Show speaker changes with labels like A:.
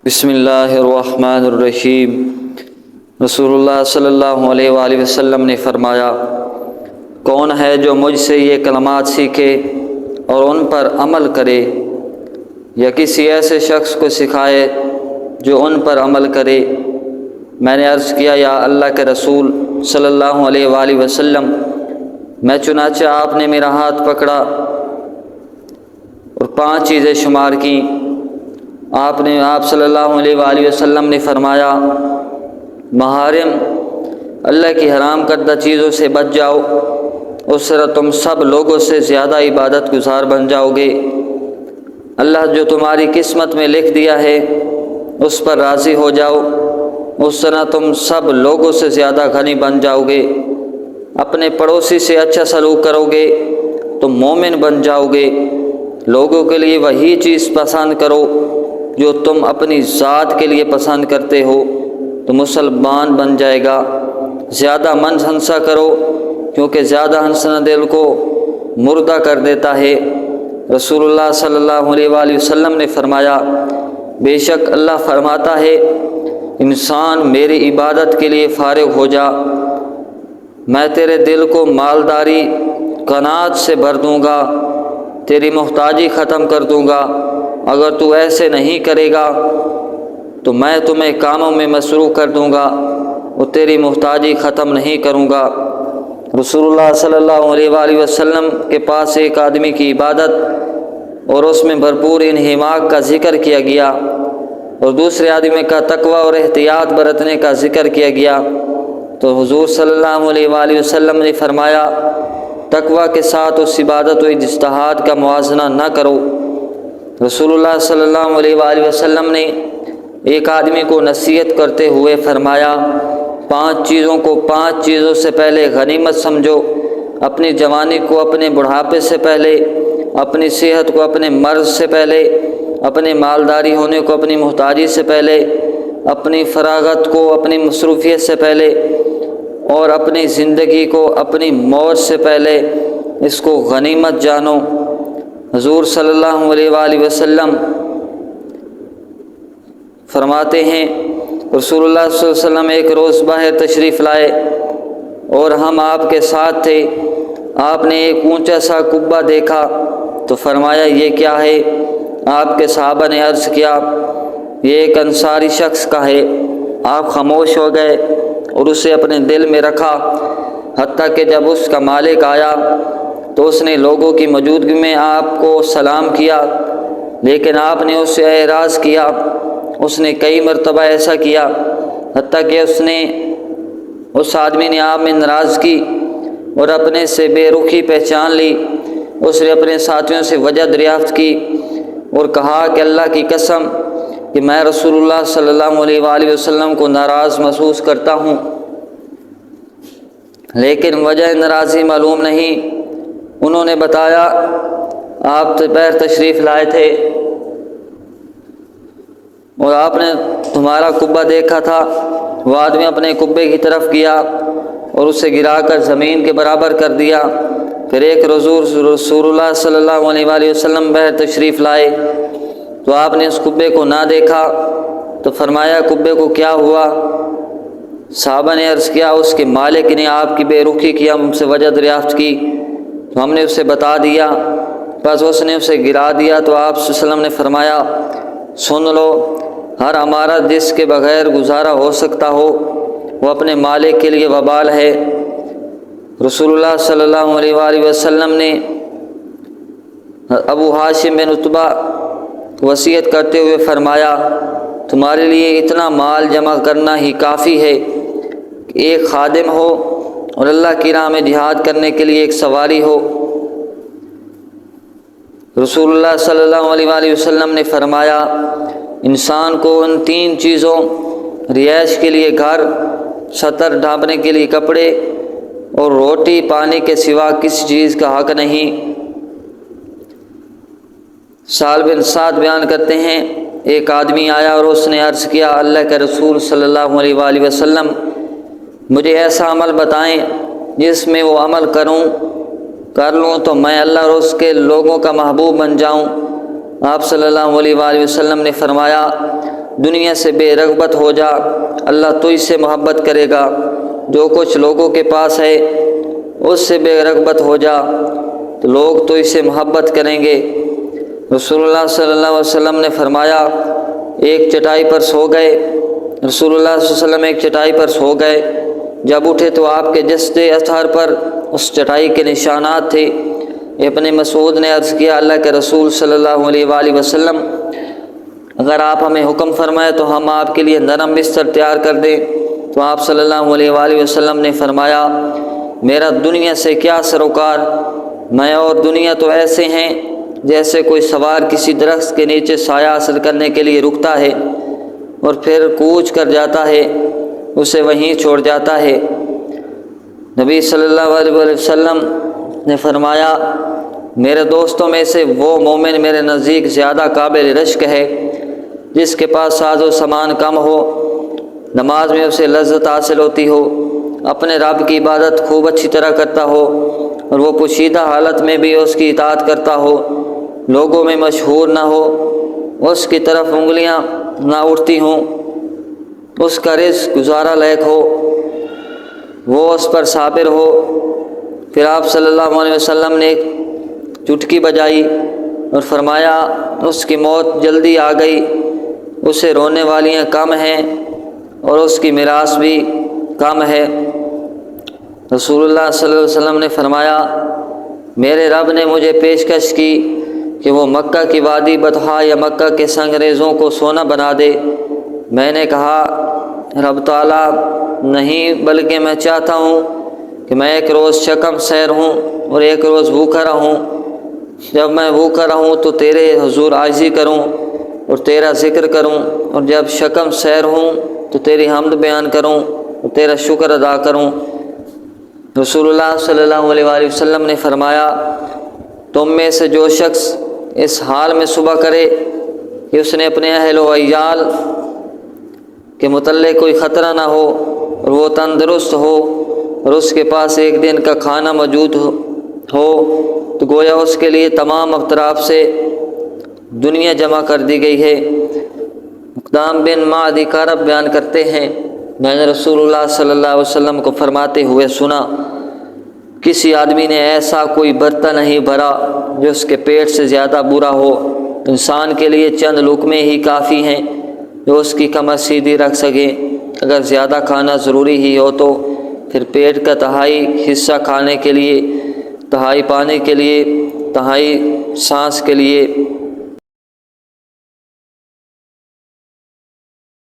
A: بسم اللہ الرحمن الرحیم۔ رسول اللہ صلی اللہ علیہ وآلہ وسلم نے فرمایا، کون ہے جو مجھ سے یہ کلمات سیکھے اور ان پر عمل کرے، یا کسی ایسے شخص کو سکھائے جو ان پر عمل کرے؟ میں نے عرض کیا، یا اللہ کے رسول صلی اللہ علیہ وآلہ وسلم، میں چنانچہ آپ نے میرا ہاتھ پکڑا اور 5 چیزیں شمار کیں۔ آپ صلی اللہ علیہ وآلہ وسلم نے فرمایا، محارم اللہ کی حرام کردہ چیزوں سے بچ جاؤ، اس طرح تم سب لوگوں سے زیادہ عبادت گزار بن جاؤ گے۔ اللہ جو تمہاری قسمت میں لکھ دیا ہے اس پر راضی ہو جاؤ، اس طرح تم سب لوگوں سے زیادہ غنی بن جاؤ گے۔ اپنے پڑوسی سے اچھا سلوک کرو گے تو مومن بن جاؤ گے۔ لوگوں کے لیے وہی چیز پسند کرو جو تم اپنی ذات کے لیے پسند کرتے ہو تو مسلمان بن جائے گا۔ زیادہ من ہنسا کرو کیونکہ زیادہ ہنسنا دل کو مردہ کر دیتا ہے۔ رسول اللہ صلی اللہ علیہ وآلہ وسلم نے فرمایا، بے شک اللہ فرماتا ہے، انسان میری عبادت کے لیے فارغ ہو جا، میں تیرے دل کو مالداری قناعت سے بھر دوں گا، تیری محتاجی ختم کر دوں گا۔ اگر تو ایسے نہیں کرے گا تو میں تمہیں کاموں میں مصروف کر دوں گا اور تیری محتاجی ختم نہیں کروں گا۔ رسول اللہ صلی اللہ علیہ وآلہ وسلم کے پاس ایک آدمی کی عبادت اور اس میں بھرپور انہماک کا ذکر کیا گیا، اور دوسرے آدمی کا تقوی اور احتیاط برتنے کا ذکر کیا گیا، تو حضور صلی اللہ علیہ وآلہ وسلم نے فرمایا، تقوی کے ساتھ اس عبادت و اجتہاد کا موازنہ نہ کرو۔ رسول اللہ صلی اللہ علیہ وآلہ وسلم نے ایک آدمی کو نصیحت کرتے ہوئے فرمایا، 5 چیزوں کو 5 چیزوں سے پہلے غنیمت سمجھو، اپنی جوانی کو اپنے بڑھاپے سے پہلے، اپنی صحت کو اپنے مرض سے پہلے، اپنے مالداری ہونے کو اپنی محتاجی سے پہلے، اپنی فراغت کو اپنی مصروفیت سے پہلے، اور اپنی زندگی کو اپنی موت سے پہلے اس کو غنیمت جانو۔ حضور صلی اللہ علیہ وآلہ وسلم فرماتے ہیں، رسول اللہ صلی اللہ علیہ وسلم ایک روز باہر تشریف لائے اور ہم آپ کے ساتھ تھے۔ آپ نے ایک اونچا سا قبہ دیکھا تو فرمایا، یہ کیا ہے؟ آپ کے صحابہ نے عرض کیا، یہ ایک انصاری شخص کا ہے۔ آپ خاموش ہو گئے اور اسے اپنے دل میں رکھا، حتیٰ کہ جب اس کا مالک آیا تو اس نے لوگوں کی موجودگی میں آپ کو سلام کیا، لیکن آپ نے اس سے اعراض کیا۔ اس نے کئی مرتبہ ایسا کیا، حتیٰ کہ اس آدمی نے آپ میں ناراضگی اور اپنے سے بے رخی پہچان لی۔ اس نے اپنے ساتھیوں سے وجہ دریافت کی اور کہا کہ اللہ کی قسم کہ میں رسول اللہ صلی اللہ علیہ وآلہ وسلم کو ناراض محسوس کرتا ہوں، لیکن وجہ ناراضی معلوم نہیں۔ انہوں نے بتایا، آپ دوپہر تشریف لائے تھے اور آپ نے تمہارا قبہ دیکھا تھا۔ وہ آدمی اپنے قبے کی طرف گیا اور اسے گرا کر زمین کے برابر کر دیا۔ پھر ایک رسول اللہ صلی اللہ علیہ وآلہ وسلم باہر تشریف لائے تو آپ نے اس قبے کو نہ دیکھا تو فرمایا، قبے کو کیا ہوا؟ صحابہ نے عرض کیا، اس کے مالک نے آپ کی بے رخی کی، ہم سے وجہ دریافت کی تو ہم نے اسے بتا دیا، بس اس نے اسے گرا دیا۔ تو آپ صلی اللہ علیہ وسلم نے فرمایا، سن لو، ہر عمارت جس کے بغیر گزارا ہو سکتا ہو وہ اپنے مالک کے لیے وبال ہے۔ رسول اللہ صلی اللہ علیہ وآلہ وسلم نے ابو ہاشم بن عتبہ وصیت کرتے ہوئے فرمایا، تمہارے لیے اتنا مال جمع کرنا ہی کافی ہے کہ ایک خادم ہو اور اللہ کی راہ میں جہاد کرنے کے لیے ایک سواری ہو۔ رسول اللہ صلی اللہ علیہ وآلہ وسلم نے فرمایا، انسان کو ان 3 چیزوں، رہائش کے لیے گھر، چھتر ڈھانپنے کے لیے کپڑے اور روٹی پانی کے سوا کسی چیز کا حق نہیں۔ سہل بن سعد بیان کرتے ہیں، ایک آدمی آیا اور اس نے عرض کیا، اللہ کے رسول صلی اللہ علیہ وآلہ وسلم، مجھے ایسا عمل بتائیں جس میں وہ عمل کر لوں تو میں اللہ اور اس کے لوگوں کا محبوب بن جاؤں۔ آپ صلی اللہ علیہ وآلہ وسلم نے فرمایا، دنیا سے بے رغبت ہو جا، اللہ تو اس سے محبت کرے گا۔ جو کچھ لوگوں کے پاس ہے اس سے بے رغبت ہو جا تو لوگ تو اس سے محبت کریں گے۔ رسول اللہ صلی اللہ علیہ وسلم نے فرمایا، ایک چٹائی پر سو گئے، رسول اللہ صلی اللہ علیہ وسلم ایک چٹائی پر سو گئے، جب اٹھے تو آپ کے جسد اطہر پر اس چٹائی کے نشانات تھے۔ ابن مسعود نے عرض کیا، اللہ کے رسول صلی اللہ علیہ وآلہ وسلم، اگر آپ ہمیں حکم فرمائے تو ہم آپ کے لیے نرم بستر تیار کر دیں۔ تو آپ صلی اللہ علیہ وآلہ وسلم نے فرمایا، میرا دنیا سے کیا سروکار، میں اور دنیا تو ایسے ہیں جیسے کوئی سوار کسی درخت کے نیچے سایہ حاصل کرنے کے لیے رکتا ہے اور پھر کوچ کر جاتا ہے، اسے وہیں چھوڑ جاتا ہے۔ نبی صلی اللہ علیہ وسلم نے فرمایا، میرے دوستوں میں سے وہ مومن میرے نزدیک زیادہ قابل رشک ہے جس کے پاس ساز و سامان کم ہو، نماز میں اسے لذت حاصل ہوتی ہو، اپنے رب کی عبادت خوب اچھی طرح کرتا ہو اور وہ پوشیدہ حالت میں بھی اس کی اطاعت کرتا ہو، لوگوں میں مشہور نہ ہو، اس کی طرف انگلیاں نہ اٹھتی ہوں، اس کا رزق گزارا لائق ہو، وہ اس پر صابر ہو۔ پھر آپ صلی اللہ علیہ وسلم نے ایک چٹکی بجائی اور فرمایا، اس کی موت جلدی آ گئی، اسے رونے والیاں کم ہیں اور اس کی میراث بھی کم ہے۔ رسول اللہ صلی اللہ علیہ وسلم نے فرمایا، میرے رب نے مجھے پیشکش کی کہ وہ مکہ کی وادی بطحا یا مکہ کے سنگریزوں کو سونا بنا دے۔ میں نے کہا، رب تعالیٰ نہیں، بلکہ میں چاہتا ہوں کہ میں ایک روز شکم سیر ہوں اور ایک روز بھوکا رہوں۔ جب میں بھوکا رہوں تو تیرے حضور عاجزی کروں اور تیرا ذکر کروں، اور جب شکم سیر ہوں تو تیری حمد بیان کروں اور تیرا شکر ادا کروں۔ رسول اللہ صلی اللہ علیہ وآلہ وسلم نے فرمایا، تم میں سے جو شخص اس حال میں صبح کرے کہ اس نے اپنے اہل و عیال کے متعلق کوئی خطرہ نہ ہو اور وہ تندرست ہو اور اس کے پاس ایک دن کا کھانا موجود ہو تو گویا اس کے لیے تمام اطراف سے دنیا جمع کر دی گئی ہے۔ مقدام بن معدی کارب بیان کرتے ہیں، میں نے رسول اللہ صلی اللہ علیہ وسلم کو فرماتے ہوئے سنا، کسی آدمی نے ایسا کوئی برتن نہیں بھرا جو اس کے پیٹ سے زیادہ برا ہو۔ انسان کے لیے چند لقمے ہی کافی ہیں جو اس کی کمر سیدھی رکھ سکیں، اگر زیادہ کھانا ضروری ہی ہو تو پھر پیٹ کا تہائی حصہ کھانے کے لیے، تہائی پانی کے لیے، تہائی سانس کے لیے